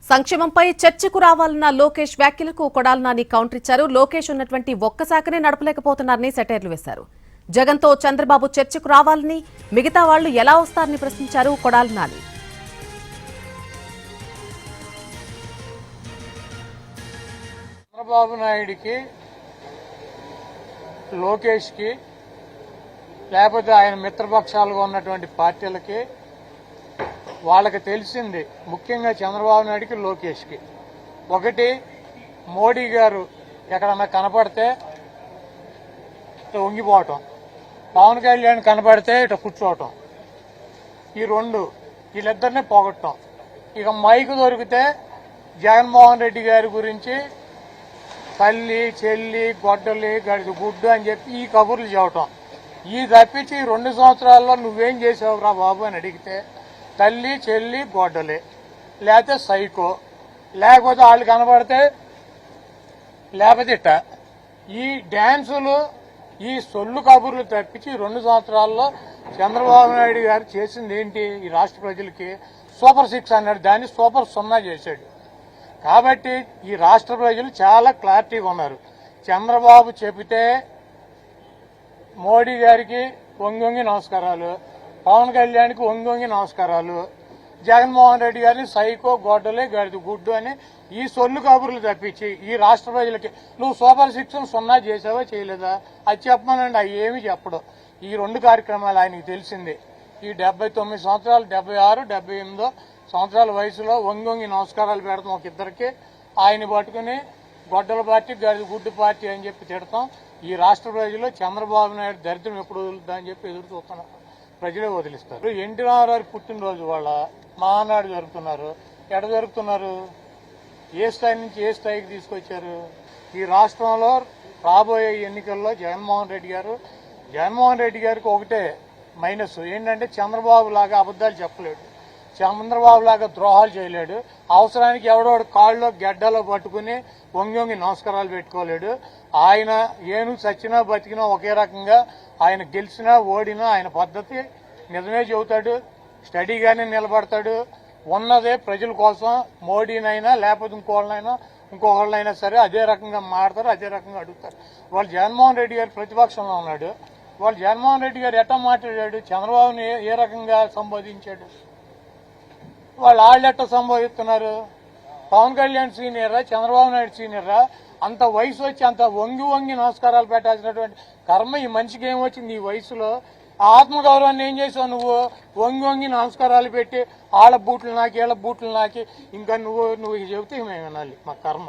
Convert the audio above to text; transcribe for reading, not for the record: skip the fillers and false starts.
సంక్షేమంపై చర్చకు రావాలన్న లోకేష్ వ్యాఖ్యలకు కొడాలి నాని కౌంటర్ ఇచ్చారు. లోకేష్ ఉన్నటువంటి ఒక్క శాఖనే నడపలేకపోతున్నారని సెటైర్లు వేశారు. జగన్తో చంద్రబాబు చర్చకు రావాలని, మిగతా వాళ్లు ఎలా వస్తారని ప్రశ్నించారు కొడాలి నాని. చంద్రబాబు నాయుడికి, లోకేష్కి, లేకపోతే ఆయన మిత్రపక్షాలుగా ఉన్నటువంటి పార్టీలకి వాళ్ళకి తెలిసింది, ముఖ్యంగా చంద్రబాబు నాయుడికి, లోకేష్కి, ఒకటి మోడీ గారు ఎక్కడన్నా కనపడితే ఇట్లా వంగిపోవటం, పవన్ కళ్యాణ్ కనపడితే ఇట్లా కూర్చోవటం, ఈ రెండు వీళ్ళిద్దరినీ పోగొట్టడం. ఇక మైకు దొరికితే జగన్మోహన్ రెడ్డి గారి గురించి తల్లి, చెల్లి, గొడ్డలి, గడిది గుడ్డు అని చెప్పి ఈ కబుర్లు చెప్పటం. ఈ తప్పించి 2 సంవత్సరాల్లో నువ్వేం చేసావురా బాబు అని అడిగితే తల్లి, చెల్లి, గొడ్డలి, లేకపోతే సైకో, లేకపోతే వాళ్ళు కనబడితే లేకపోతే ఇట్ట. ఈ డ్యాన్సులు, ఈ సొల్లు కబుర్లు తప్పించి 2 సంవత్సరాల్లో చంద్రబాబు నాయుడు గారు చేసింది ఏంటి? ఈ రాష్ట్ర ప్రజలకి సూపర్ 6 అన్నాడు, దాన్ని సూపర్ 0 చేశాడు. కాబట్టి ఈ రాష్ట్ర ప్రజలు చాలా క్లారిటీగా ఉన్నారు. చంద్రబాబు చెబితే మోడీ గారికి వంగి నమస్కారాలు, పవన్ కళ్యాణ్కి వంగి నమస్కారాలు, జగన్మోహన్ రెడ్డి గారిని సైకో, గొడ్డలే, గడిది గుడ్డు అని ఈ సొల్లు కబుర్లు తప్పించి ఈ రాష్ట్ర ప్రజలకి నువ్వు సూపర్ 6 0 చేసావా చేయలేదా అది చెప్పమనండి. అవి ఏమీ చెప్పడు. ఈ 2 కార్యక్రమాలు ఆయనకి తెలిసింది. ఈ 79 సంవత్సరాలు, 76, 78 సంవత్సరాల వయసులో వంగి నమస్కారాలు పెడతాం ఒక ఇద్దరికి, ఆయన పట్టుకుని గొడ్డల పార్టీ, గడిది గుడ్డు పార్టీ అని చెప్పి తిడతాం. ఈ రాష్ట్ర ప్రజలు చంద్రబాబు నాయుడు దరిద్రం ఎప్పుడు వదులుద్దా అని చెప్పి ఎదురు చూస్తున్నారు. ప్రజలే వదిలిస్తారు. ఎన్టీ రామారావు పుట్టినరోజు వాళ్ళ మహానాడు జరుపుతున్నారు. ఎడ జరుపుతున్నారు? ఏ స్థాయి నుంచి ఏ స్థాయికి తీసుకొచ్చారు? ఈ రాష్ట్రంలో రాబోయే ఎన్నికల్లో జగన్మోహన్ రెడ్డి గారికి ఒకటే మైనస్ ఏంటంటే చంద్రబాబు లాగా అబద్దాలు చెప్పలేడు, చంద్రబాబు లాగా ద్రోహాలు చేయలేడు. అవసరానికి ఎవడోడు కాళ్ళలో గెడ్డలో పట్టుకుని వంగి నమస్కారాలు పెట్టుకోలేడు. ఆయన ఏను చచ్చినా బతికినా ఒకే రకంగా, ఆయన గెలిచినా ఓడినా ఆయన పద్ధతి నిజమే చెబుతాడు, స్టడీగానే నిలబడతాడు. ఉన్నదే ప్రజల కోసం, మోడీనైనా లేకపోతే ఇంకొకళ్ళైనా సరే అదే రకంగా మాడతారు, అదే రకంగా అడుగుతారు. వాళ్ళు జగన్మోహన్ రెడ్డి గారు ప్రతిపక్షంలో ఉన్నాడు, వాళ్ళు జగన్మోహన్ రెడ్డి గారు ఎట్లా మాట్లాడాడు, చంద్రబాబుని ఏ రకంగా సంబోధించాడు, వాళ్ళు ఎట్లా సంబోధిస్తున్నారు? పవన్ కళ్యాణ్ సీనియర్రా, చంద్రబాబు నాయుడు సీనియర్రా? అంత వయసు వచ్చి అంత వంగి నమస్కారాలు పెట్టాల్సినటువంటి కర్మ ఈ మనిషికి ఏమొచ్చింది ఈ వయసులో? ఆత్మగౌరవాన్ని ఏం చేసావు నువ్వు? వంగి నమస్కారాలు పెట్టి వాళ్ళ బూట్లు నాకి, వీళ్ళ బూట్లు నాకి, ఇంకా నువ్వు చెబితే మేము వినాలి. మా కర్మ.